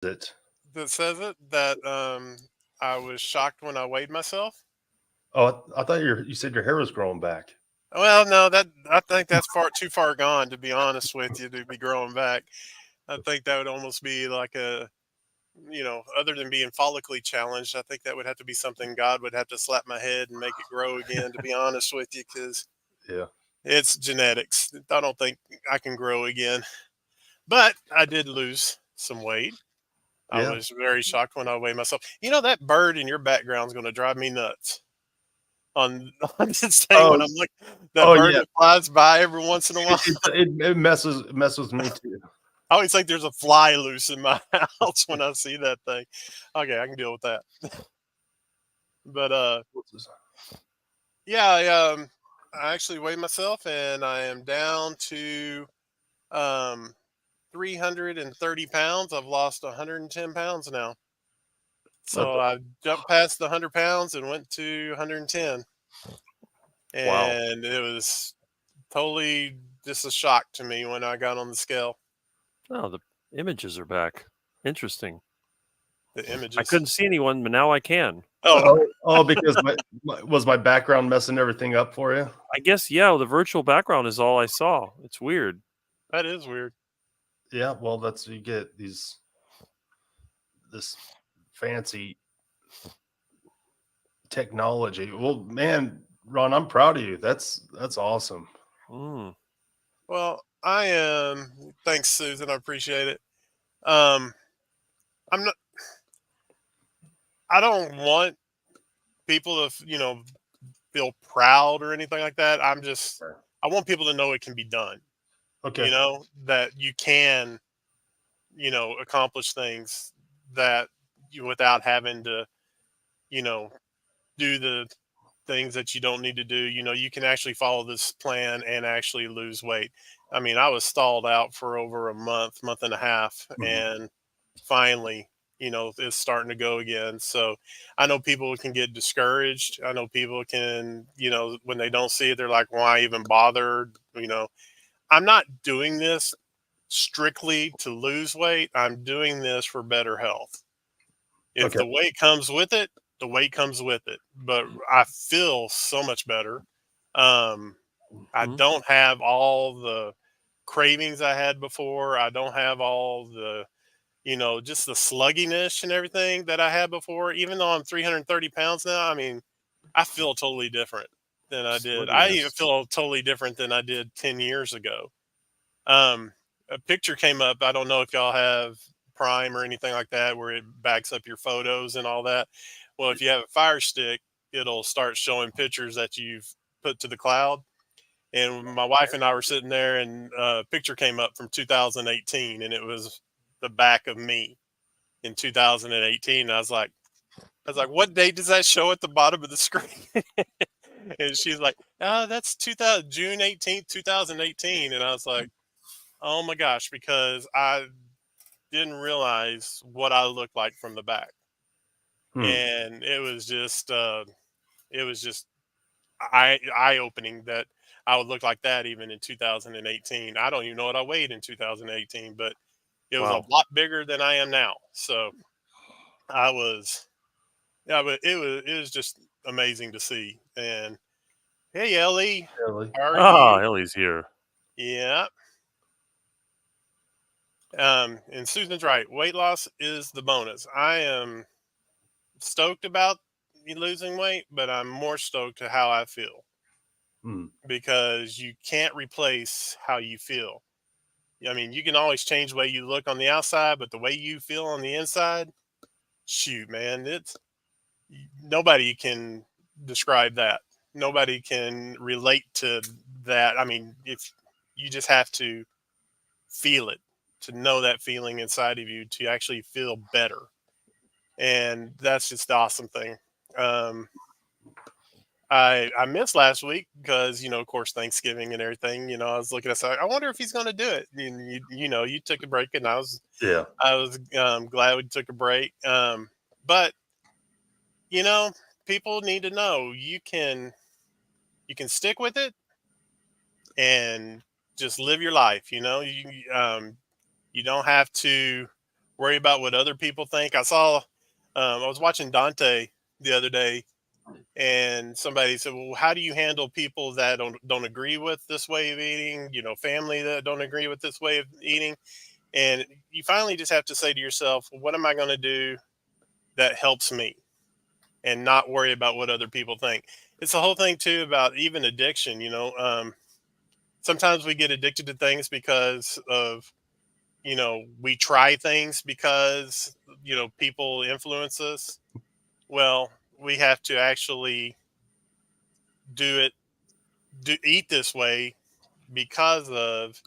it? that says it that I was shocked when I weighed myself. Oh, I thought you said your hair was growing back. Well, no, that I think that's far too far gone to be honest with you to be growing back. I think that would almost be like other than being follically challenged, I think that would have to be something God would have to slap my head and make it grow again, to be honest with you, because Yeah. it's genetics. I don't think I can grow again. But I did lose some weight. I Yeah. was very shocked when I weighed myself. That bird in your background is going to drive me nuts on on this thing Oh, when I'm like that oh, bird yeah. that flies by every once in a while. It messes me too. I always think there's a fly loose in my house when I see that thing. Okay, I can deal with that. But What's this? yeah, I actually weighed myself and I am down to um 330 pounds. I've lost 110 pounds now. What So the I jumped past the 100 pounds and went to 110. Wow. And it was totally just a shock to me when I got on the scale. Oh, the images are back. Interesting. The I images. couldn't see anyone, but now I can. Oh, because my background messing everything up for you? I guess, yeah, the virtual background is all I saw. It's weird. that is weird. Yeah, well, that's you get this fancy technology. Well, man, Ron, I'm proud of you. That's awesome. Mm. Well, I am. Thanks, Susan. I appreciate it. Um, I'm not. I don't want people to, feel proud or anything like that. I'm just. I want people to know it can be done. Okay. That you can, accomplish things that you without having to, you know, do the things that you don't need to do. You can actually follow this plan and actually lose weight. I mean, I was stalled out for over a month and a half, Mhm. and finally, it's starting to go again. So I know people can get discouraged. I know people can, when they don't see it, they're like, why even bother? I'm not doing this strictly to lose weight. I'm doing this for better health. If Okay. the weight comes with it, the weight comes with it. But I feel so much better. Um, I Hmm. don't have all the cravings I had before. I don't have all the, just the slugginess and everything that I had before. Even though I'm 330 pounds now, I mean, I feel totally different than I did. I even Slugginess. feel totally different than I did 10 years ago. Um, a picture came up. I don't know if y'all have Prime or anything like that where it backs up your photos and all that. Well, if you have a Fire Stick, it'll start showing pictures that you've put to the cloud. And my wife and I were sitting there, and a picture came up from 2018, and it was the back of me in 2018. And I was like, what date does that show at the bottom of the screen? And she's like, oh, that's 2000, June 18th, 2018. And I was like, oh my gosh, because I didn't realize what I looked like from the back. Hmm. And it was just eye opening that I would look like that even in 2018. I don't even know what I weighed in 2018, but it was a Wow. lot bigger than I am now. So I was, yeah, but it was just amazing to see. And hey, Ellie, Really? how are Ah, you? Ellie's here. Yeah. And Susan's right. Weight loss is the bonus. I am stoked about losing weight, but I'm more stoked to how I feel Hmm. because you can't replace how you feel. I mean, you can always change the way you look on the outside, but the way you feel on the inside, shoot, man, it's nobody can describe that. Nobody can relate to that. I mean, if you just have to feel it to know that feeling inside of you to actually feel better. And that's just the awesome thing. Um, I missed last week because of course Thanksgiving and everything. I was looking at I wonder if he's going to do it. And you took a break, and Yeah. I was glad we took a break. But you know, people need to know you can stick with it and just live your life. You don't have to worry about what other people think. I was watching Dante the other day, and somebody said, "Well, how do you handle people that don't agree with this way of eating? Family that don't agree with this way of eating?" And you finally just have to say to yourself, well, "What am I going to do that helps me?" And not worry about what other people think. It's the whole thing too about even addiction. Sometimes we get addicted to things because of we try things because people influence us. Well, we have to actually do it, eat this way because of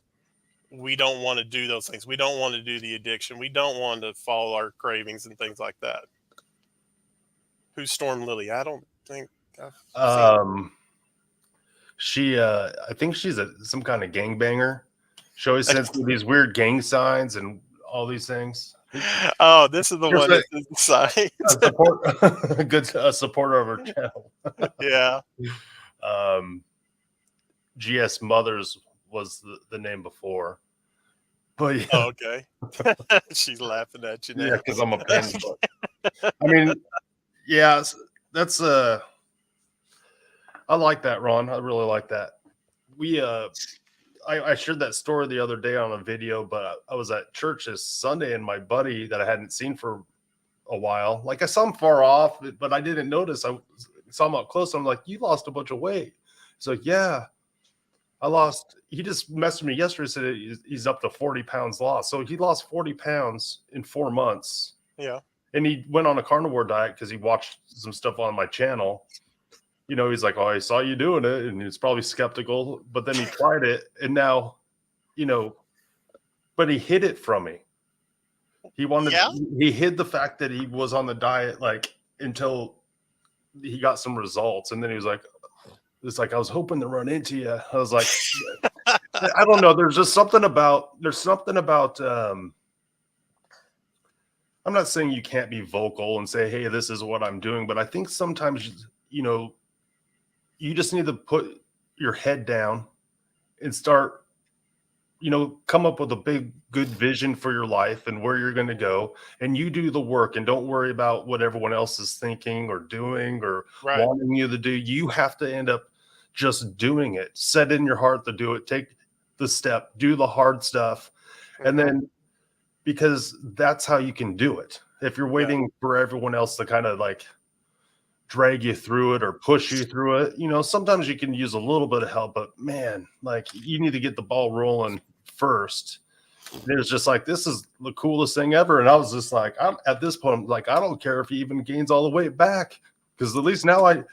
we don't want to do those things. We don't want to do the addiction. We don't want to follow our cravings and things like that. Who's Storm Lily? I don't think I've seen. She I think she's some kind of gangbanger. She always sends me these weird gang signs and all these things. Oh, this is the one that says the signs. Good supporter of her channel. Yeah. GS Mothers was the name before. But yeah. Oh, okay. She's laughing at you now. Yeah, because I'm a pen. But, I mean, yeah, that's I like that, Ron. I really like that. I shared that story the other day on a video, but I was at church this Sunday, and my buddy that I hadn't seen for a while, like I saw him far off, but I didn't notice. I saw him up close. I'm like, "You lost a bunch of weight." He's like, "Yeah, I lost." He just messaged me yesterday, said he's up to 40 pounds lost. So he lost 40 pounds in 4 months. Yeah. And he went on a carnivore diet because he watched some stuff on my channel. He's like, "Oh, I saw you doing it," and he's probably skeptical, but then he tried it, and now, but he hid it from me. He hid the fact that he was on the diet, like, until he got some results, and then he was like, "It's like I was hoping to run into you." I was like, I don't know. There's something about. I'm not saying you can't be vocal and say, "Hey, this is what I'm doing," but I think sometimes, you just need to put your head down and start, come up with a big, good vision for your life and where you're going to go. And you do the work and don't worry about what everyone else is thinking or doing or wanting you to do. You have to end up just doing it. Set in your heart to do it. Take the step, do the hard stuff. Mm-hmm. And then, because that's how you can do it. If you're waiting for everyone else to kind of like drag you through it or push you through it, sometimes you can use a little bit of help, but man, like, you need to get the ball rolling first. And it was just like, this is the coolest thing ever. And I was just like, at this point, I'm like, I don't care if he even gains all the weight back, because at least now I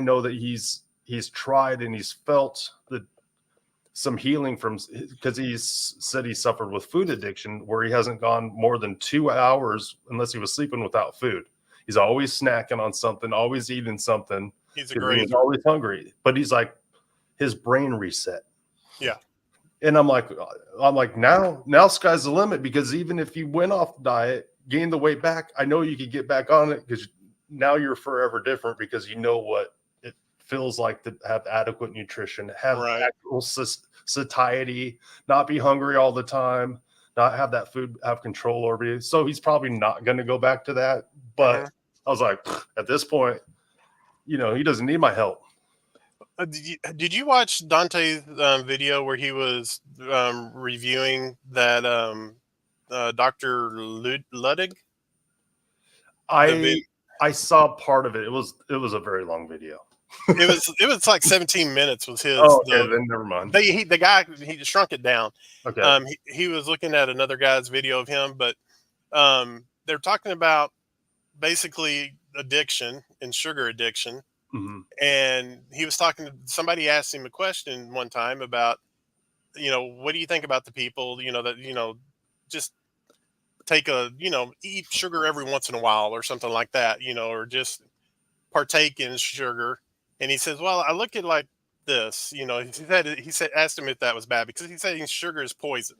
know that he's tried and he's felt some healing from, because he's said he suffered with food addiction, where he hasn't gone more than 2 hours unless he was sleeping without food. He's always snacking on something, always eating something. He's always hungry, but he's like, his brain reset. Yeah. And I'm like, now sky's the limit, because even if you went off diet, gained the weight back, I know you could get back on it, because now you're forever different, because you know what it feels like to have adequate nutrition, have actual satiety, not be hungry all the time, not have that food have control over you. So he's probably not going to go back to that. But I was like, at this point, he doesn't need my help. Did you watch Dante's video where he was reviewing that Dr. Ludwig? I saw part of it. It was a very long video. It was like 17 minutes was his. Oh, okay, then never mind. The guy, he shrunk it down. Okay. He was looking at another guy's video of him, but they're talking about basically addiction and sugar addiction. Mm-hmm. And he was talking to somebody, asked him a question one time about, what do you think about the people, that, just take eat sugar every once in a while or something like that, or just partake in sugar. And he says, well, I look at it like this, he said, asked him if that was bad, because he said sugar is poison.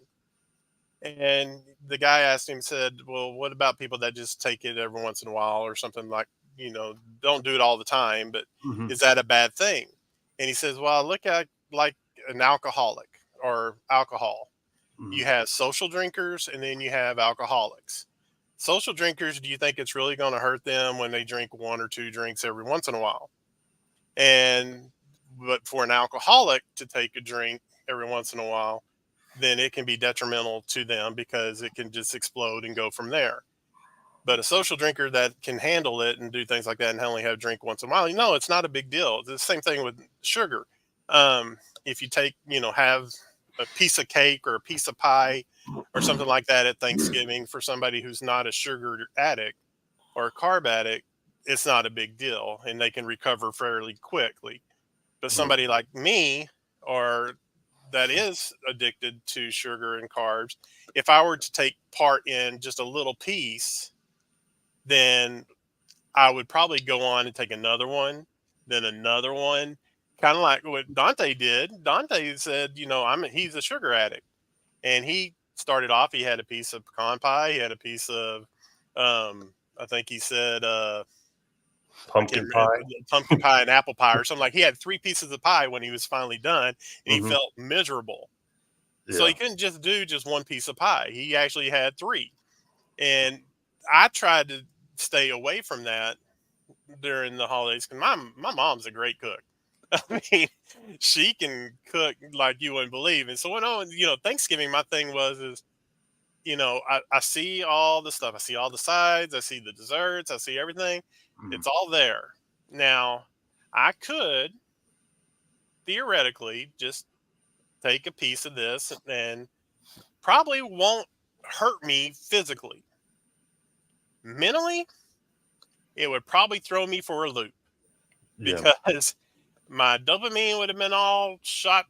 And the guy asked him, said, well, what about people that just take it every once in a while or something, like, don't do it all the time, but is that a bad thing? And he says, well, I look at like an alcoholic or alcohol. You have social drinkers, and then you have alcoholics. Social drinkers, do you think it's really going to hurt them when they drink 1 or 2 drinks every once in a while? But for an alcoholic to take a drink every once in a while, then it can be detrimental to them because it can just explode and go from there. But a social drinker that can handle it and do things like that and only have a drink once in a while, it's not a big deal. It's the same thing with sugar. If you have a piece of cake or a piece of pie or something like that at Thanksgiving for somebody who's not a sugar addict or a carb addict, it's not a big deal and they can recover fairly quickly. But somebody like me or that is addicted to sugar and carbs, if I were to take part in just a little piece, then I would probably go on and take another one, then another one, kind of like what Dante did. Dante said, he's a sugar addict, and he started off. He had a piece of pecan pie. He had a piece of, I think he said, Pumpkin pie. pumpkin pie and apple pie or something. Like he had 3 pieces of pie when he was finally done, and he Mhm. felt miserable. So he couldn't just do just 1 piece of pie. He actually had 3, and I tried to stay away from that during the holidays because my mom's a great cook. I mean, she can cook like you wouldn't believe. And so Thanksgiving, my thing is, I see all the stuff. I see all the sides. I see the desserts. I see everything. Mhm. It's all there. Now, I could theoretically just take a piece of this and probably won't hurt me physically. Mentally, it would probably throw me for a loop Yeah. because my dopamine would have been all shot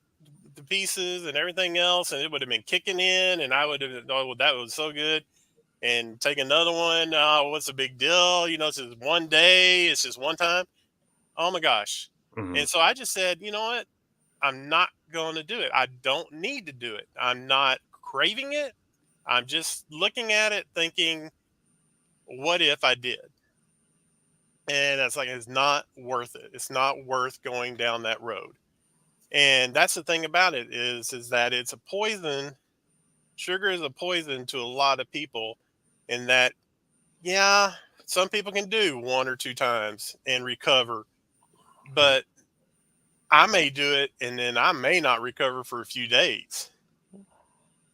to pieces and everything else, and it would have been kicking in, and I would have, oh, that was so good. And take another one. Oh, what's the big deal? It's just one day. It's just one time. Oh my gosh. Mhm. And so I just said, you know what? I'm not going to do it. I don't need to do it. I'm not craving it. I'm just looking at it thinking, what if I did? And that's like, it's not worth it. It's not worth going down that road. And that's the thing about it is that it's a poison. Sugar is a poison to a lot of people in that, yeah, some people can do 1 or 2 times and recover, but I may do it and then I may not recover for a few days.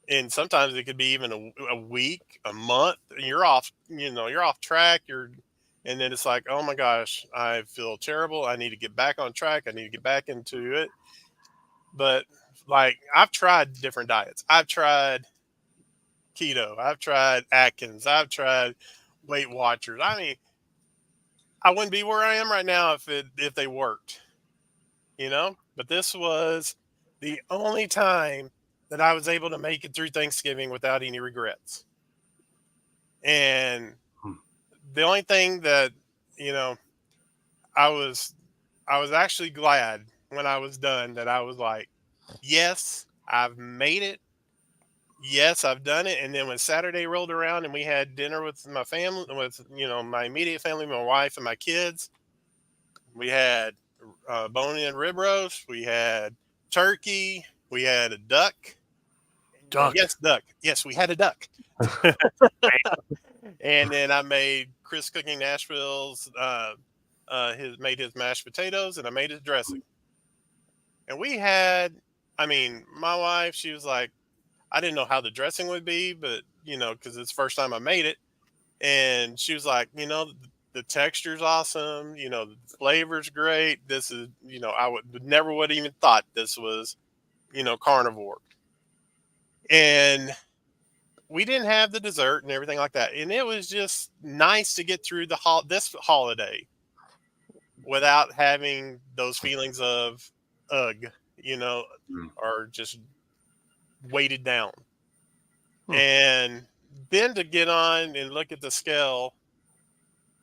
And sometimes it could be even a week, a month, and you're off, you're off track. And then it's like, oh my gosh, I feel terrible. I need to get back on track. I need to get back into it. But like, I've tried different diets. I've tried keto. I've tried Atkins. I've tried Weight Watchers. I mean, I wouldn't be where I am right now if they worked, But this was the only time that I was able to make it through Thanksgiving without any regrets. And the only thing that, you know, I was I was actually glad when I was done that I was like, yes, I've made it. Yes, I've done it. And then when Saturday rolled around and we had dinner with my family, with, my immediate family, my wife and my kids, we had bone-in rib roast, we had turkey, we had a duck. Duck. Yes, duck. Yes, we had a duck. And then I made Chris cooking Nashville's made his mashed potatoes, and I made his dressing. And we had, I mean, my wife, she was like, I didn't know how the dressing would be, but because it's the first time I made it. And she was like, the texture's awesome, the flavor's great. This is, I would even thought this was, carnivore. And we didn't have the dessert and everything like that. And it was just nice to get through this holiday without having those feelings of ugh, or just weighted down. And then to get on and look at the scale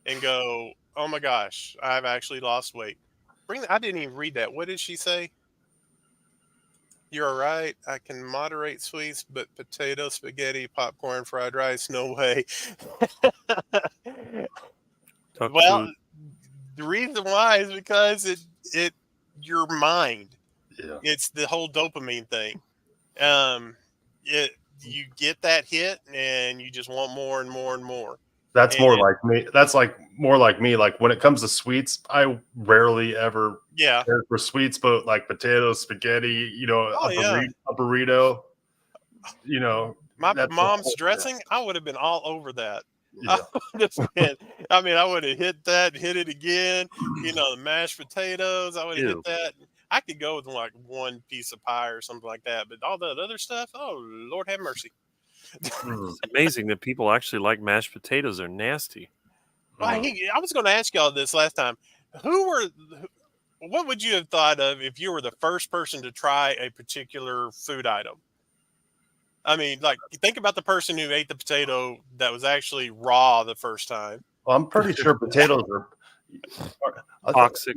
and go, oh my gosh, I've actually lost weight. I didn't even read that. What did she say? You're right. I can moderate sweets, but potato, spaghetti, popcorn, fried rice, no way. Duck Well, food. the reason why is because it your mind. Yeah. It's the whole dopamine thing. Um, it you get that hit and you just want more and more and more. That's And more like me. That's like more like me. Like when it comes to sweets, I rarely ever yeah. care for sweets, but like potatoes, spaghetti, Oh yeah. a burrito, you know, My that's a mom's whole dressing, I would have been all over that. I yeah. would have been, I mean, I would have hit that, hit it again. The mashed potatoes, I would have hit Ew. that. I could go with like one piece of pie or something like that, but all that other stuff, oh Lord have mercy. Mm, It's amazing that people actually like mashed potatoes. They're nasty. Well, mm. I was going to ask y'all this last time. Who were, what would you have thought of if you were the first person to try a particular food item? I mean, like, think about the person who ate the potato that was actually raw the first time. Well, I'm pretty sure potatoes I thought, Toxic.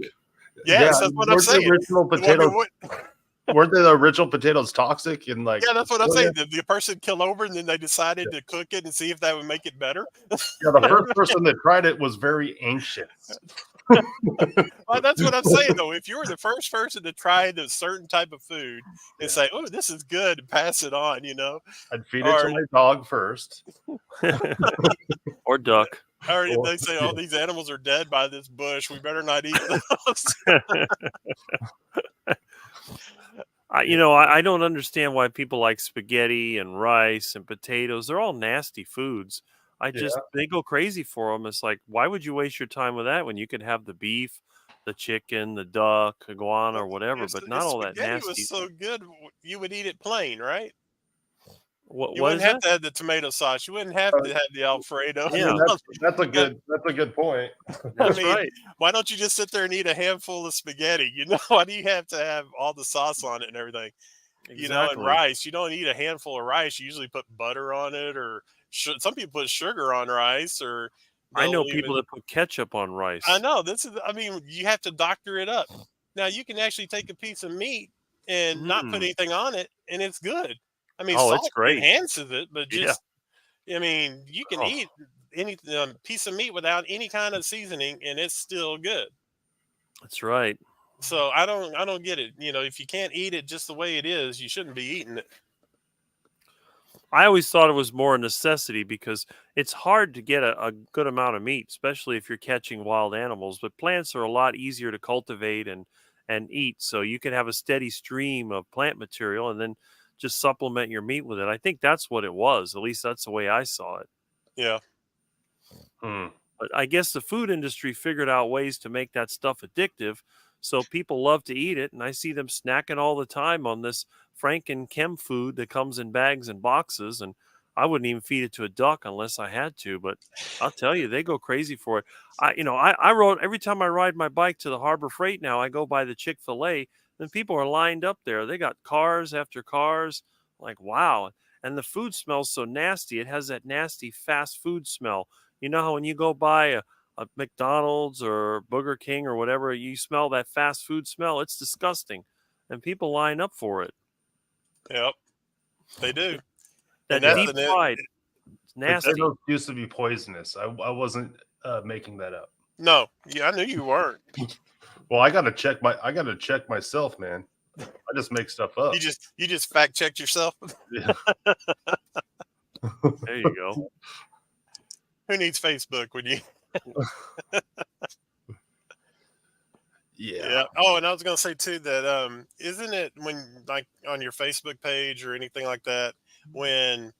yeah, Yes, that's what I'm weren't the saying. original Well, I mean, potatoes weren't the original potatoes toxic and like yeah, that's what I'm Australia? saying. The person killed over, and then they decided to cook it and see if that would make it better. Yeah, the Yeah. first person that tried it was very anxious. Well, that's what I'm saying, though. If you were the first person to try the certain type of food and Yeah. say, "Oh, this is good," and pass it on, I'd feed it to or my dog first. Or duck. or Or they say, "Oh, these animals are dead by this bush. We better not eat those." I don't understand why people like spaghetti and rice and potatoes. They're all nasty foods. yeah. They go crazy for them. It's like, why would you waste your time with that when you could have the beef, the chicken, the duck, iguana, or whatever, but not If all that spaghetti was nasty. so good, you would eat it plain, right? You What wouldn't is have that? to have the tomato sauce. You wouldn't have Uh, to have the Alfredo. I mean Yeah, Yeah, that's a good point. I that's mean, right. why don't you just sit there and eat a handful of spaghetti? Why do you have to have all the sauce on it and everything? And Exactly. rice. You don't eat a handful of rice. You usually put butter on it, or some people put sugar on rice, or I they'll know even. people that put ketchup on I rice. know this is. I mean, you have to doctor it up. Now you can actually take a piece of meat and not put Mm. anything on it, and it's good. I mean, Oh, it's salt great. enhances it, but Yeah, just I mean, you can Oh, eat any piece of meat without any kind of seasoning, and it's still good. that's right. So I don't get it. If you can't eat it just the way it is, you shouldn't be eating it. I always thought it was more a necessity because it's hard to get a good amount of meat, especially if you're catching wild animals. But plants are a lot easier to cultivate and eat, so you can have a steady stream of plant material and then just supplement your meat with it. I think that's what it was. At least that's the way I saw it. Yeah, hmm. But I guess the food industry figured out ways to make that stuff addictive, so people love to eat it. And I see them snacking all the time on this Franken Chem food that comes in bags and boxes. And I wouldn't even feed it to a duck unless I had to. But I'll tell you, they go crazy for it. I rode every time I ride my bike to the Harbor Freight. Now I go by the Chick-fil-A, and people are lined up there. They got cars after cars. Like wow. And the food smells so nasty. It has that nasty fast food smell. You know how when you go by a McDonald's or Burger King or whatever, you smell that fast food smell? It's disgusting. And people line up for it. yep, they do, and That that's Yeah. deep fried, it's nasty. Potatoes used to be poisonous. I wasn't making that up. no. Yeah, I knew you weren't. Well, I gotta check myself, man. I just make stuff You up. just you just fact checked yourself. Yeah. There you go. Who needs Facebook when you? Yeah. Yeah. Oh, and I was gonna say too that isn't it when like on your Facebook page or anything like that when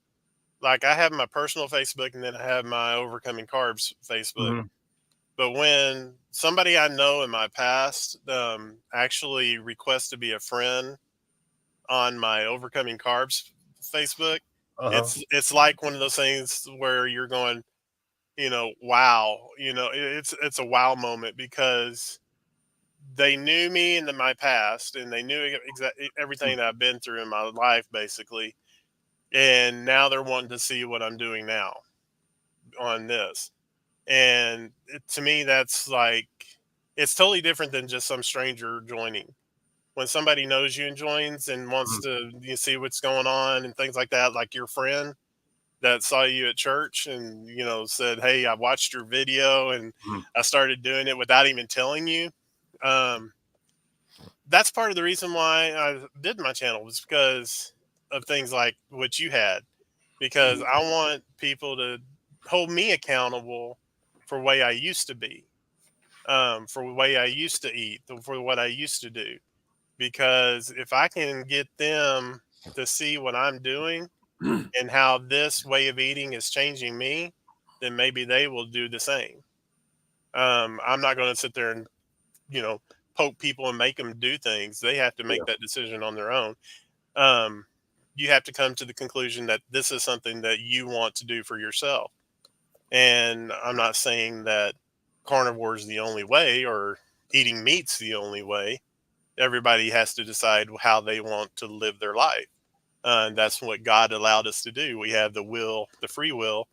like I have my personal Facebook and then I have my Overcoming Carbs Facebook. Mhm. But when somebody I know in my past actually requests to be a friend on my Overcoming Carbs Facebook, Uh-huh. it's like one of those things where you're going, wow, it's a wow moment because they knew me in my past and they knew exactly everything that I've been through in my life basically, and now they're wanting to see what I'm doing now on this. And to me, that's like, it's totally different than just some stranger joining. When somebody knows you and joins and wants Mhm. to see what's going on and things like that, like your friend that saw you at church and, said, "Hey, I watched your video and Mhm. I started doing it without even telling you." Um, that's part of the reason why I did my channel was because of things like what you had. because I want people to hold me accountable for the way I used to be, for the way I used to eat, for what I used to do. Because if I can get them to see what I'm doing and how this way of eating is changing me, then maybe they will do the same. I'm not going to sit there and, you know, poke people and make them do things. They have to Yeah. make that decision on their own. Um, you have to come to the conclusion that this is something that you want to do for yourself. And I'm not saying that carnivore is the only way or eating meat's the only way. Everybody has to decide how they want to live their life. And that's what God allowed us to do. We have the will, the free will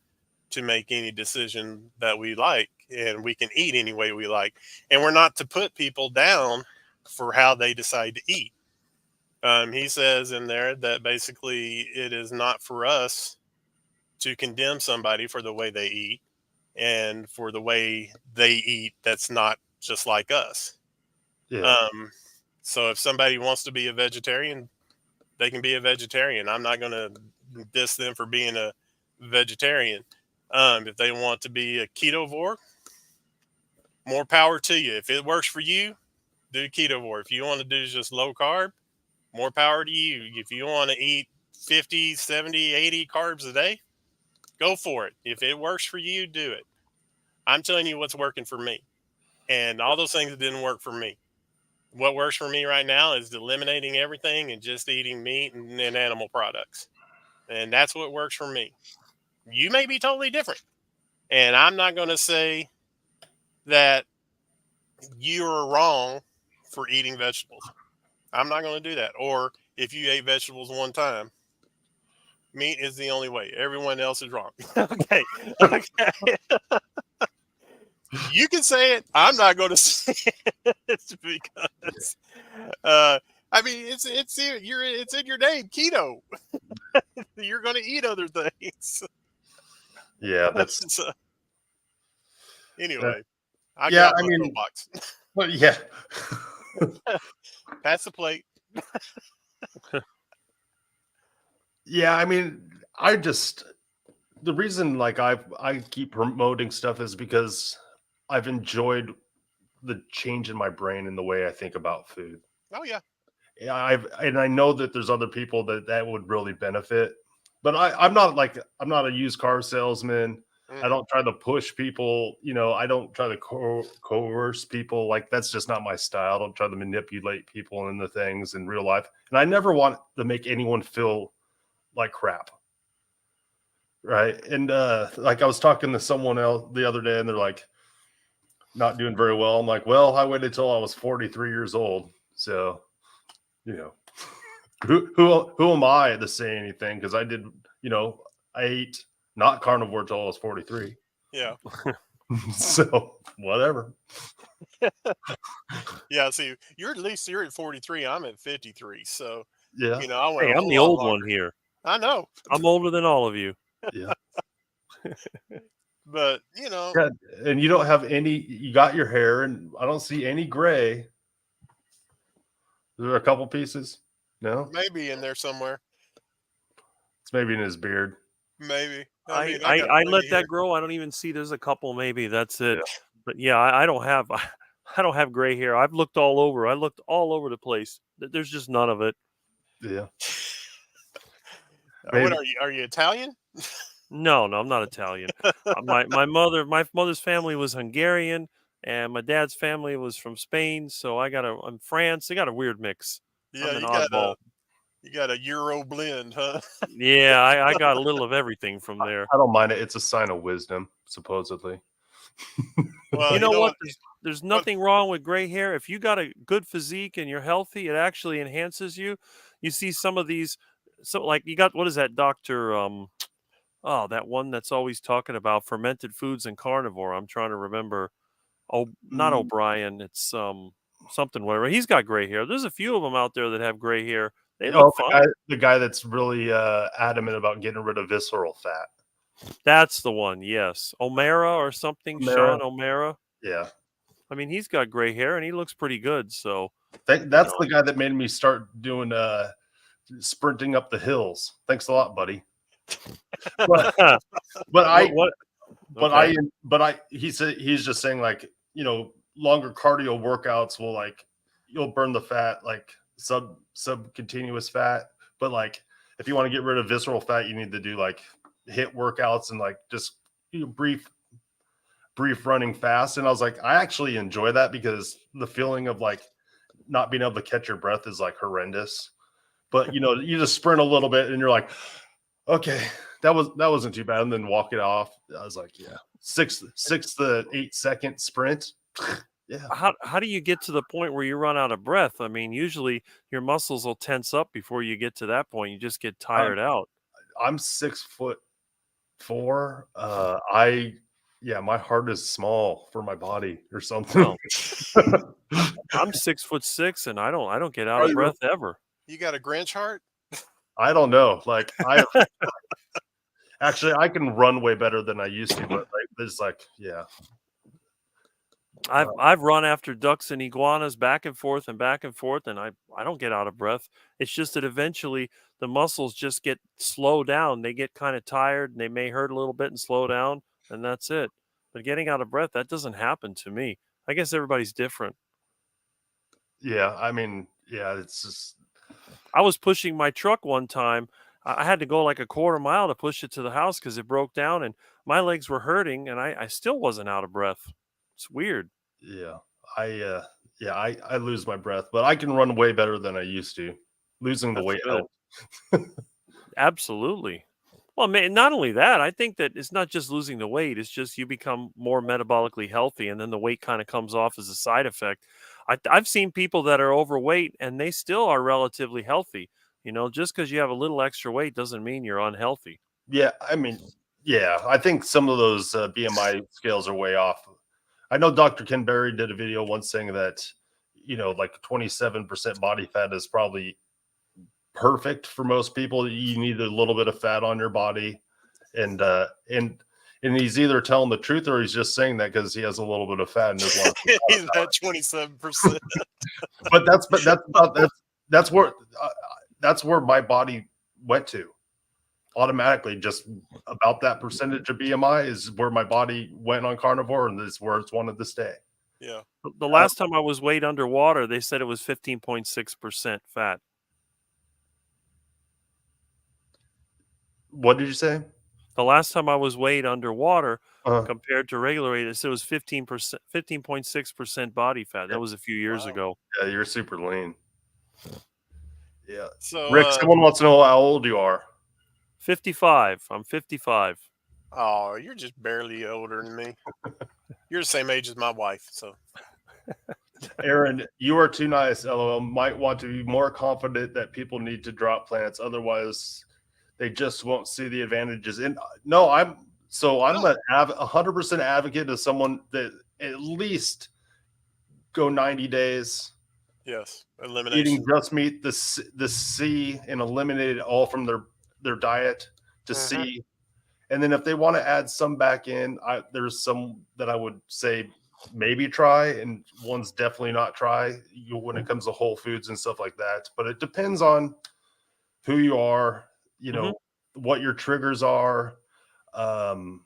to make any decision that we like, and we can eat any way we like. And we're not to put people down for how they decide to eat. He says in there that basically it is not for us to condemn somebody for the way they eat and for the way they eat that's not just like us. Yeah. Um, so if somebody wants to be a vegetarian, they can be a vegetarian. I'm not going to diss them for being a vegetarian. If they want to be a ketovore, more power to you. If it works for you, do ketovore. If you want to do just low carb, more power to you. If you want to eat 50, 70, 80 carbs a day, go for it. If it works for you, do it. I'm telling you what's working for me. And all those things didn't work for me. What works for me right now is eliminating everything and just eating meat and animal products. And that's what works for me. You may be totally different. And I'm not going to say that you're wrong for eating vegetables. I'm not going to do that. Or if you ate vegetables one time, meat is the only way. Everyone else is wrong. Okay. Okay. You can say it. I'm not going to say it because, I mean, it's in your name, keto. You're going to eat other things. Yeah. That's, So, that, anyway, I get yeah. off I my mean, soapbox. but yeah. Pass the plate. Yeah. I mean, the reason like I keep promoting stuff is because I've enjoyed the change in my brain and the way I think about food. Oh yeah. Yeah, and I know that there's other people that would really benefit, but I'm not a used car salesman. I Mm-mm. don't try to push people, I don't try to coerce people. Like that's just not my style. I don't try to manipulate people into things in real life. And I never want to make anyone feel like crap. Right. And like I was talking to someone else the other day and they're like not doing very well. I'm like, well, I waited till I was 43 years old. So, you know, who am I to say anything? Because I did, I ate not carnivore till I was 43. Yeah. So whatever. Yeah. See, you're at 43. I'm at 53. So, Yeah. I went Hey, a I'm whole the lot old longer. one here. I know, I'm older than all of you. Yeah. but Yeah. And you got your hair and I don't see any gray. Is there a couple pieces? No, maybe in there somewhere. it's maybe in his beard. Maybe. I I, mean, I I got I plenty let that here. grow. I don't even see. There's a couple, maybe. That's it. Yeah. But yeah, I don't have I don't have gray hair. I've looked all over. I looked all over the place. There's just none of it. Yeah. What Maybe. are you? Are you Italian? No, I'm not Italian. My mother's family was Hungarian, and my dad's family was from Spain. So I'm France. I got a weird mix. Yeah, I'm an oddball. you got a Euro blend, huh? Yeah, I got a little of everything from there. I don't mind it. It's a sign of wisdom, supposedly. Well, You you know know what? what? There's What? nothing wrong with gray hair. If you got a good physique and you're healthy, it actually enhances you. You see some of these, so like you got what is that, Doctor? Oh, that one that's always talking about fermented foods and carnivore. I'm trying to remember. Oh, not Mm, O'Brien. It's something whatever. He's got gray hair. There's a few of them out there that have gray hair. They look oh, fine. the guy that's really adamant about getting rid of visceral fat. That's the one. Yes, O'Mara or something. Mara. Sean O'Mara. Yeah. I mean, he's got gray hair and he looks pretty good. So That's the guy that made me start doing sprinting up the hills. Thanks a lot, buddy. but but I what? but Okay. he's just saying like, longer cardio workouts will like you'll burn the fat like subcutaneous fat, but like if you want to get rid of visceral fat, you need to do like hit workouts and like just brief running fast. And I was like, I actually enjoy that because the feeling of like not being able to catch your breath is like horrendous. But you just sprint a little bit and you're like, okay, that wasn't too bad. And then walk it off. I was like, yeah, 6 to 8 second sprint. Yeah. How do you get to the point where you run out of breath? I mean, usually your muscles will tense up before you get to that point. You just get I'm, tired out. I'm 6'4". My heart is small for my body or something. Well, I'm 6'6" and I don't get out Are of you really? breath ever. You got a Grinch heart? I don't know. Like actually I can run way better than I used to, but like there's like, yeah. I've run after ducks and iguanas back and forth and back and forth, and I don't get out of breath. It's just that eventually the muscles just get slow down. They get kind of tired and they may hurt a little bit and slow down, and that's it. But getting out of breath, that doesn't happen to me. I guess everybody's different. Yeah, I mean, yeah, it's just I was pushing my truck one time. I had to go like a quarter mile to push it to the house because it broke down and my legs were hurting and I still wasn't out of breath. It's weird. yeah. I lose my breath, but I can run way better than I used to. Losing the That's weight good. helped. Absolutely. Well, man, not only that, I think that it's not just losing the weight, it's just you become more metabolically healthy and then the weight kind of comes off as a side effect. I've seen people that are overweight and they still are relatively healthy. Just because you have a little extra weight doesn't mean you're unhealthy. Yeah, I mean, yeah, I think some of those BMI scales are way off. I know Dr. Ken Berry did a video once saying that, like 27% body fat is probably perfect for most people. You need a little bit of fat on your body, and he's either telling the truth or he's just saying that because he has a little bit of fat and doesn't want to. He's at 27%. That's where that's where my body went to automatically. Just about that percentage of BMI is where my body went on carnivore, and this is where it's wanted to stay. Yeah. The last time I was weighed underwater, they said it was 15.6% fat. What did you say? The last time I was weighed underwater Uh, compared to regular weight, they said it was 15%, 15.6% body fat. yeah, That was a few years Wow. ago. yeah, you're super lean. Yeah, So, Rick. Someone wants to know how old you are. 55. I'm 55. oh, you're just barely older than me. You're the same age as my wife. So, Aaron, you are too nice. LOL. Might want to be more confident that people need to drop plants, otherwise, they just won't see the advantages. And no, I'm a 100% advocate of someone that at least go 90 days yes, eating elimination. just meat, the C, and eliminate it all from their diet to Mhm. C. And then if they want to add some back in, there's some that I would say maybe try, and one's definitely not try when it comes to whole foods and stuff like that. But it depends on who you are, Mhm. what your triggers are. Um,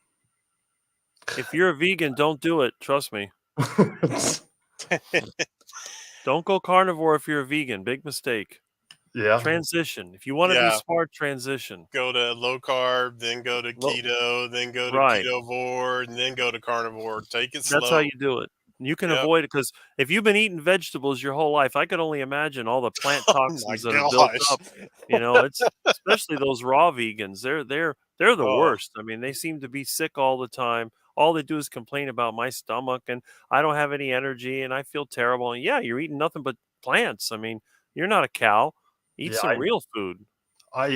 If you're a vegan, don't do it. Trust me. Don't go carnivore if you're a vegan. Big mistake. yeah, Transition. If you want to be Yeah. smart, transition. Go to low carb, then go to Lo- keto, then go to right. ketovore, and then go to carnivore. Take it That's how slow. you do it. You can Yep. avoid it because if you've been eating vegetables your whole life, I could only imagine all the plant Oh my toxins that are built gosh. up. It's especially those raw vegans. They're the Oh, worst. I mean, they seem to be sick all the time. All they do is complain about my stomach and I don't have any energy and I feel terrible. And yeah, you're eating nothing but plants. I mean, you're not a cow. Eat yeah, some real food. I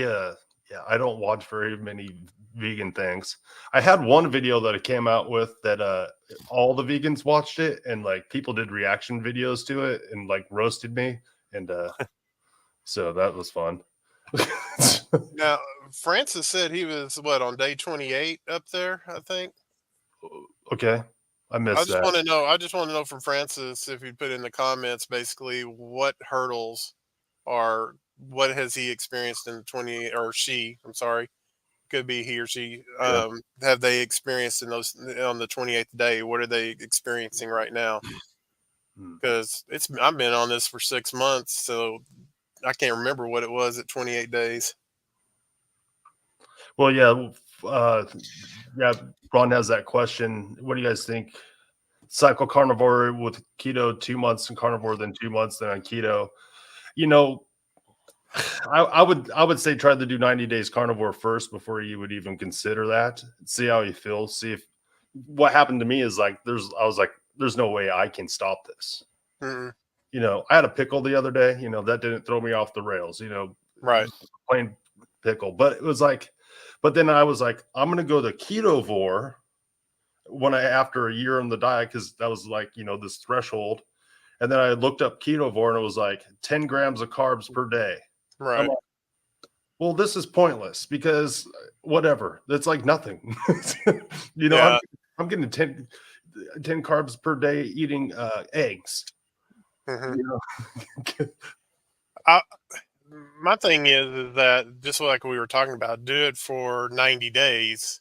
don't watch very many vegan things. I had one video that I came out with that all the vegans watched it, and like people did reaction videos to it and like roasted me, and so that was fun. now Francis said he was what on day 28 up there, I think. Okay, I I missed just that. want to know. I just want to know from Francis if he put in the comments basically what hurdles are what has he experienced in the 20 or she, I'm sorry, could be he or she, Yeah. have they experienced in those on the 28th day? What are they experiencing right now? Hmm. Because I've been on this for 6 months, so I can't remember what it was at 28 days. Well, yeah, yeah. Ron has that question. What do you guys think? Cycle carnivore with keto 2 months and carnivore, then 2 months, then on keto. You know, I would say try to do 90 days carnivore first before you would even consider that. See how you feel. See if what happened to me is like I was like, there's no way I can stop this. Mm-mm. I had a pickle the other day, that didn't throw me off the rails, Right. plain pickle. But it was like, but then I was like, I'm gonna go to ketovore after a year on the diet, because that was like, this threshold. And then I looked up ketovore and it was like 10 grams of carbs per day. I'm Right. like, well, this is pointless because whatever. That's like nothing. Yeah. I'm getting 10 carbs per day eating eggs. Hmm. You know? I, my thing is that just like we were talking about, do it for 90 days.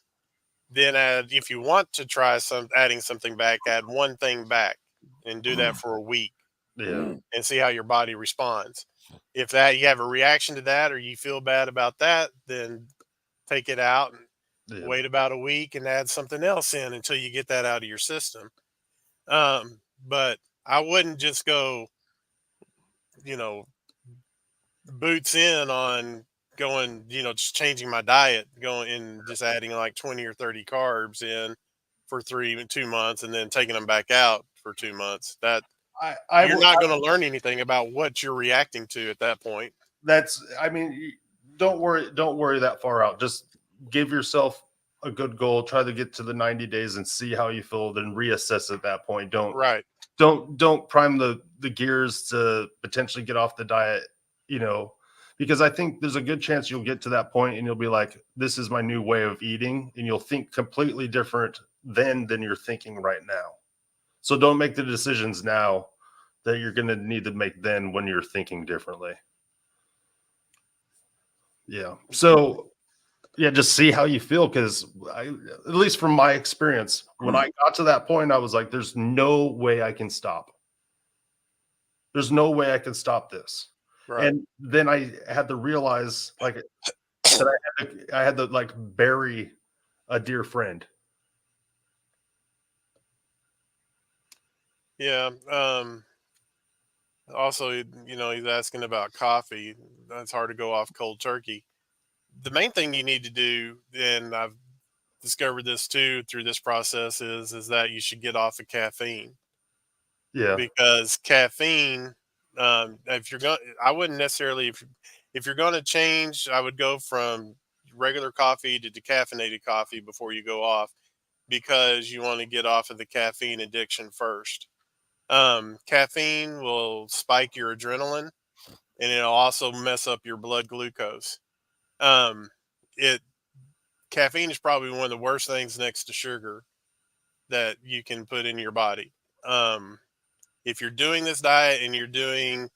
Then add, if you want to try adding something back, add one thing back and do that for a week Yeah. and see how your body responds. If that you have a reaction to that or you feel bad about that, then take it out and Yeah. wait about a week and add something else in until you get that out of your system. But I wouldn't just go, you know, boots in on going, just changing my diet, going and just adding like 20 or 30 carbs in for 2 months and then taking them back out for 2 months. That I you're will. not going to learn anything about what you're reacting to at that point. I mean, don't worry that far out. Just give yourself a good goal. Try to get to the 90 days and see how you feel. Then reassess at that point. Right. Don't prime the gears to potentially get off the diet. You know, because I think there's a good chance you'll get to that point and you'll be like, this is my new way of eating, and you'll think completely different then than you're thinking right now. So don't make the decisions now that you're going to need to make then when you're thinking differently. Yeah. So yeah, just see how you feel, because at least from my experience, when I got to that point, I was like, "There's no way I can stop. There's no way I can stop this." Right. And then I had to realize, like, that I had to like bury a dear friend. Yeah. Also, he's asking about coffee. That's hard to go off cold turkey. The main thing you need to do, and I've discovered this too through this process, is that you should get off of caffeine, Yeah, because caffeine, if you're going, I wouldn't necessarily, if you're going to change, I would go from regular coffee to decaffeinated coffee before you go off, because you want to get off of the caffeine addiction first. Caffeine will spike your adrenaline and it'll also mess up your blood glucose. Um, it Caffeine is probably one of the worst things next to sugar that you can put in your body. Um, if you're doing this diet and you're doing,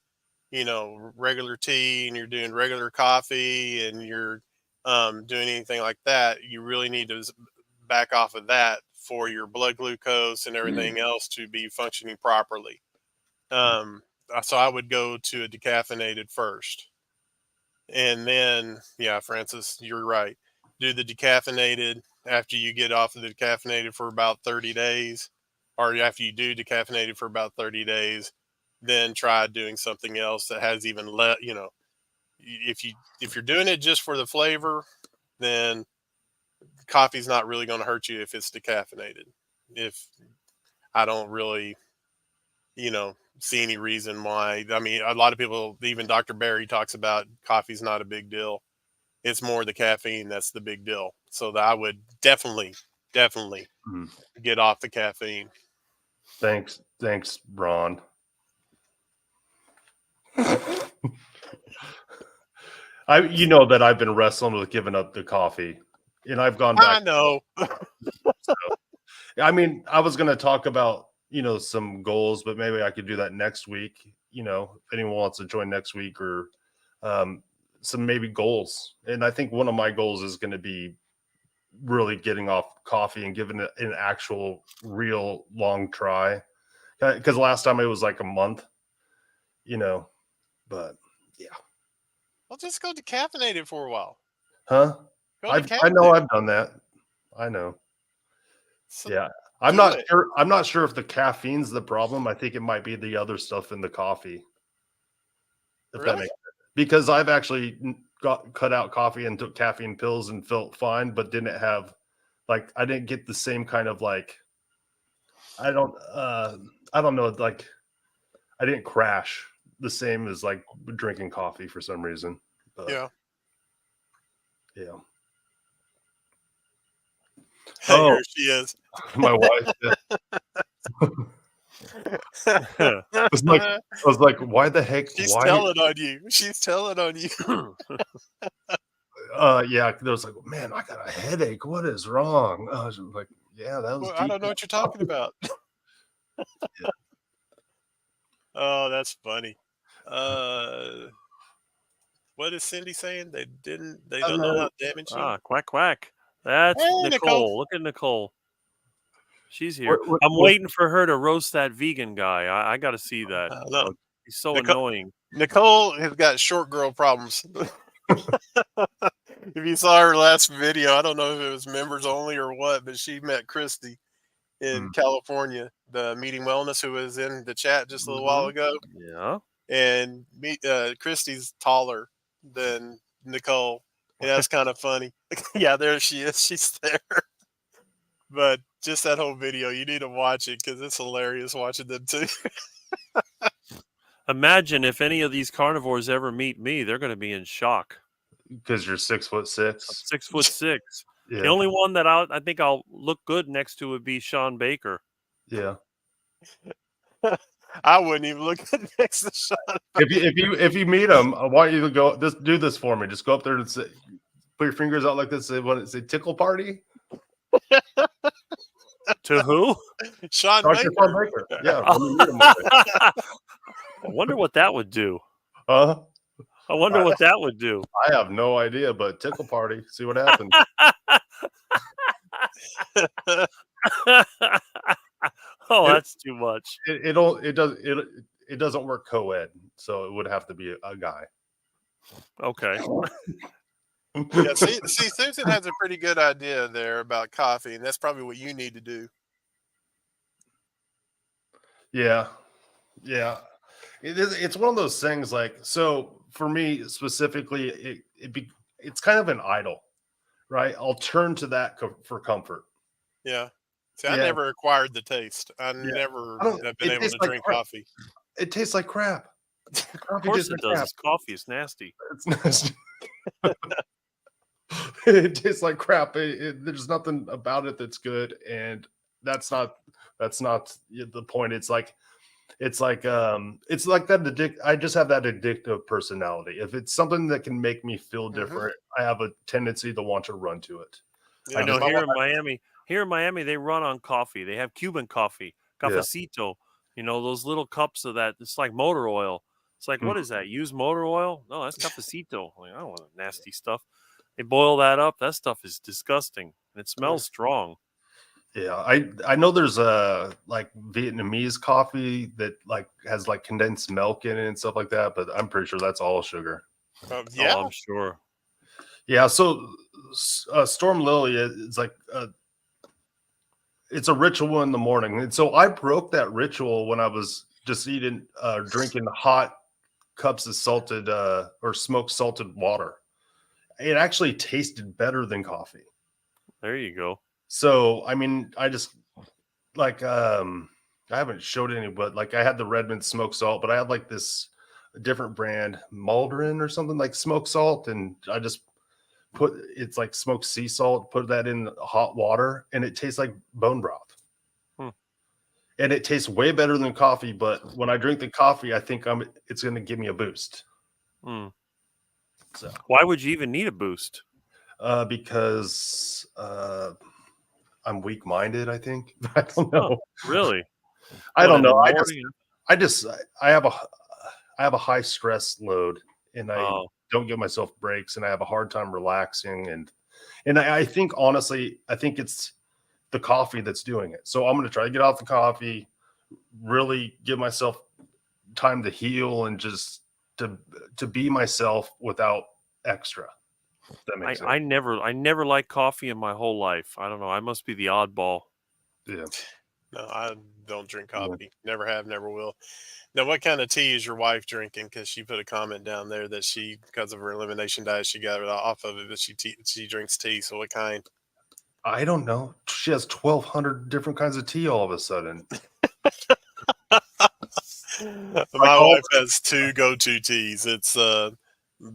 regular tea and you're doing regular coffee and you're doing anything like that, you really need to back off of that for your blood glucose and everything else to be functioning properly. So I would go to a decaffeinated first. And then, yeah, Francis, you're right. Do the decaffeinated after you get off of the decaffeinated for about 30 days, or after you do decaffeinated for about 30 days, then try doing something else that has even less, if you're doing it just for the flavor, then coffee's not really going to hurt you if it's decaffeinated. If I don't really, see any reason why. I mean, a lot of people, even Dr. Barry talks about coffee's not a big deal. It's more the caffeine that's the big deal. So that I would definitely mm. get off the caffeine. Thanks, Ron. That I've been wrestling with giving up the coffee, and I've gone back. I know. So, I mean, I was going to talk about, some goals, but maybe I could do that next week. If anyone wants to join next week, or some maybe goals. And I think one of my goals is going to be really getting off coffee and giving it an actual real long try. Because last time it was like a month, but yeah. Well, just go decaffeinated for a while. Huh? Go I know decaffeinated. I've done that. I know. So Yeah. I'm do not it. sure. I'm not sure if the caffeine's the problem. I think it might be the other stuff in the coffee. If that Really? makes sense. Because I've actually got cut out coffee and took caffeine pills and felt fine, but didn't have I didn't get the same kind of I don't know, I didn't crash the same as like drinking coffee for some reason. But Yeah. yeah. Oh, Here she is. my wife. I was like, why the heck? She's Why? telling on you. She's telling on you. Yeah. There was like, man, I got a headache. What is wrong? I was like, yeah, that was Well, I deep. don't know what you're talking about. Yeah. Oh, that's funny. What is Cindy saying? They don't know how damaging. Quack, quack. That's Hey, Nicole. Nicole. Look at Nicole. She's here. I'm What- waiting for her to roast that vegan guy. I got to see that. No. He's so Nicole- annoying. Nicole has got short girl problems. If you saw her last video, I don't know if it was members only or what, but she met Christy in California, the Meeting Wellness, who was in the chat just a little while ago. Yeah. And Christy's taller than Nicole. And that's kind of funny. Yeah, there she is. She's there. But just that whole video, you need to watch it because it's hilarious watching them too. Imagine if any of these carnivores ever meet me, they're going to be in shock. Because you're 6'6". 6'6". Yeah. The only one that I think I'll look good next to would be Sean Baker. Yeah. I wouldn't even look at next to Sean. If you meet him, I want you to go. Do this for me. Just go up there and say, put your fingers out like this. Say tickle party. To who? Sean Dr. Baker. Sean Baker. Yeah. Let me meet him one day. I wonder what that would do. Huh? I wonder what that would do. I have no idea, but tickle party. See what happens. Oh, that's too much. It doesn't work co-ed, so it would have to be a guy. Okay. Yeah, see, Susan has a pretty good idea there about coffee, and that's probably what you need to do. Yeah. Yeah. It's one of those things so for me specifically, it's kind of an idol, right? I'll turn to that for comfort. Yeah. See, I Yeah. never acquired the taste. I never have been able to drink coffee. It tastes like crap. Of course it does. It's coffee. It's nasty. It's nasty. It tastes like crap. There's nothing about it that's good, and that's not the point. It's like that I just have that addictive personality. If it's something that can make me feel different, I have a tendency to want to run to it. Yeah. I know here in Miami, they run on coffee. They have Cuban coffee, cafecito. Those little cups of that. It's like motor oil. It's like, what is that? Used motor oil? No, that's cafecito. I don't want nasty stuff. They boil that up. That stuff is disgusting. And it smells strong. Yeah, I know there's a Vietnamese coffee that has condensed milk in it and stuff like that, but I'm pretty sure that's all sugar. Yeah, I'm sure. Yeah, so Storm Lily is it's a ritual in the morning, and so I broke that ritual when I was just drinking hot cups of salted or smoked salted water. It actually tasted better than coffee. There you go. So, I mean, I just I haven't showed any, but I had the Redmond smoked salt, but I had this different brand, Malderin or something, smoked salt. And I just it's smoked sea salt, put that in hot water, and it tastes like bone broth. And it tastes way better than coffee. But when I drink the coffee, I think it's going to give me a boost. So why would you even need a boost? Because I'm weak-minded, I think. I don't know. Really? I don't know. I have a high stress load, and I don't give myself breaks, and I have a hard time relaxing. And And I think honestly, I think it's the coffee that's doing it. So I'm going to try to get off the coffee, really give myself time to heal and just to be myself without extra. If that makes sense. I never liked coffee in my whole life. I don't know. I must be the oddball. Yeah. No, I don't drink Yeah. coffee. Never have, never will. Now, what kind of tea is your wife drinking? Because she put a comment down there that she, because of her elimination diet, she got it off of it, but she drinks tea. So, what kind? I don't know. She has 1,200 different kinds of tea all of a sudden. My wife has two go-to teas. It's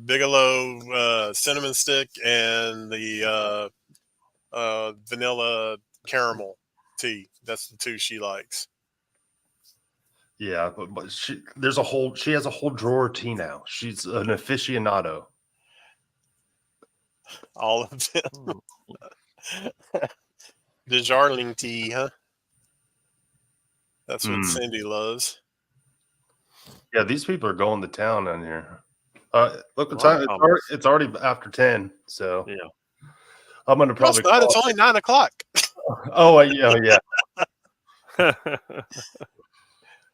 Bigelow cinnamon stick and the vanilla caramel tea. That's the two she likes. Yeah, but she has a whole drawer of tea now. She's an aficionado. All of them. Hmm. The Jarling tea, huh? That's what Mm. Cindy loves. Yeah, these people are going to town on here. Look, the A lot of time comments. it's already after 10, so Yeah. I'm gonna No, probably it's not. It's call only 9 o'clock. Oh, yeah.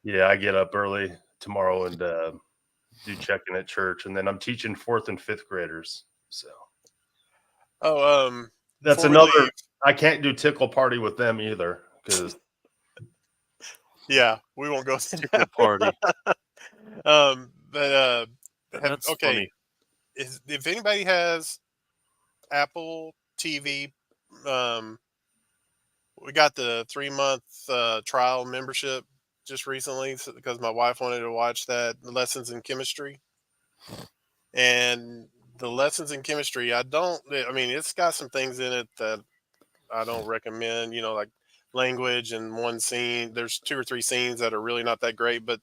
Yeah, I get up early tomorrow and do checking at church, and then I'm teaching 4th and 5th graders. So Oh, that's before we another. leave, I can't do tickle party with them either because yeah, we won't go through Tickle party. but That's okay, funny. if anybody has Apple TV, um, we got the 3-month trial membership just recently because my wife wanted to watch that Lessons in Chemistry. And the Lessons in Chemistry, I mean, it's got some things in it that I don't recommend, like language and one scene. There's 2 or 3 scenes that are really not that great, but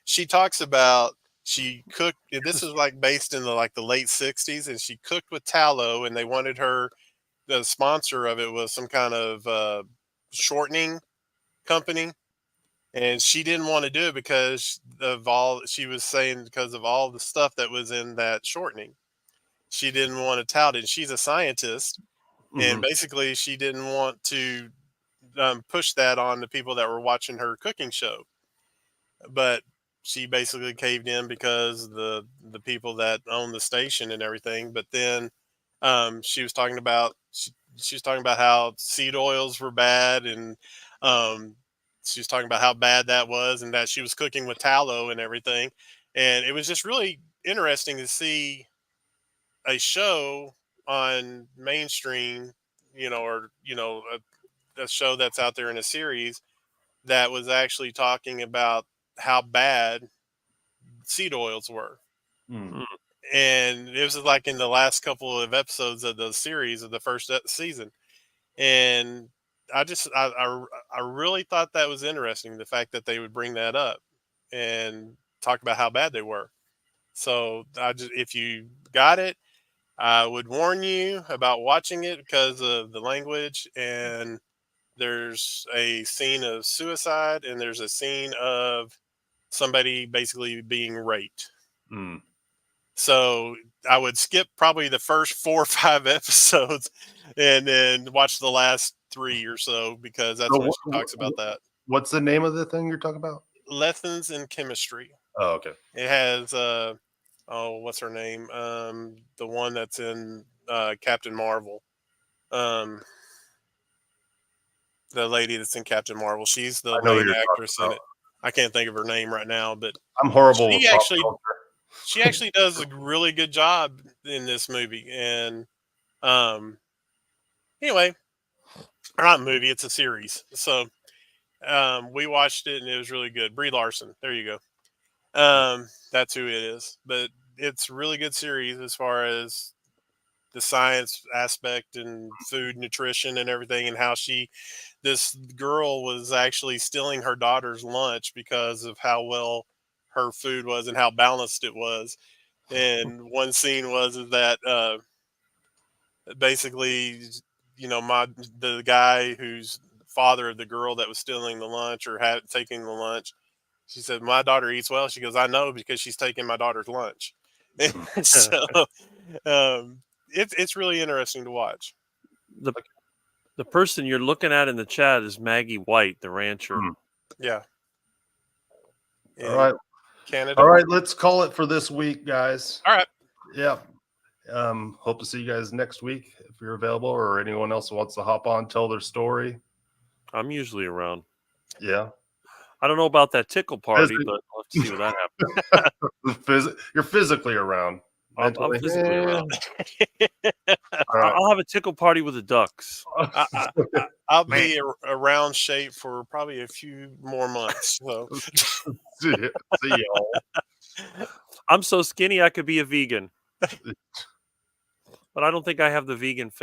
she talks about she cooked. This is like based in the late 60s, and she cooked with tallow, and they wanted her. The sponsor of it was some kind of shortening company, and she didn't want to do it because of all she was saying because of all the stuff that was in that shortening. She didn't want to tout it. She's a scientist, and Mhm. basically she didn't want to push that on the people that were watching her cooking show. But she basically caved in because the people that own the station and everything. But then she was talking about she was talking about how seed oils were bad, and um, she was talking about how bad that was, and that she was cooking with tallow and everything. And it was just really interesting to see a show on mainstream, or a show that's out there in a series that was actually talking about how bad seed oils were. Mm. Hmm. And it was like in the last couple of episodes of the series of the first season. And I really thought that was interesting, the fact that they would bring that up and talk about how bad they were. So if you got it, I would warn you about watching it because of the language. And there's a scene of suicide, and there's a scene of somebody basically being raped. Mm. So I would skip probably the first 4 or 5 episodes and then watch the last 3 or so, because that's So when she talks about that. what's the name of the thing you're talking about? Lessons in Chemistry. Oh, okay. It has what's her name? The one that's in Captain Marvel. Um, the lady that's in Captain Marvel. She's the I know who main you're talking actress in about. it. I can't think of her name right now, but I'm horrible with she pop actually culture. she actually does a really good job in this movie. And um, anyway, not a movie, it's a series. So we watched it and it was really good. Brie Larson, there you go. That's who it is. But it's a really good series as far as the science aspect and food nutrition and everything, and how this girl was actually stealing her daughter's lunch because of how well her food was and how balanced it was. And one scene was that basically, the guy who's father of the girl that was stealing the lunch or had taking the lunch, she said, "My daughter eats well." She goes, "I know because she's taking my daughter's lunch." And so, um, it's really interesting to watch. The person you're looking at in the chat is Maggie White, the rancher. Hmm. Yeah. All In right. Canada. All right. Let's call it for this week, guys. All right. Yeah. Hope to see you guys next week if you're available, or anyone else who wants to hop on, tell their story. I'm usually around. Yeah. I don't know about that tickle party, Physically- but I'll have to see what that happens. You're physically around. I'm Mentally, physically around. All right. I'll have a tickle party with the ducks. I'll be around shape for probably a few more months. So See y'all. I'm so skinny I could be a vegan. But I don't think I have the vegan face.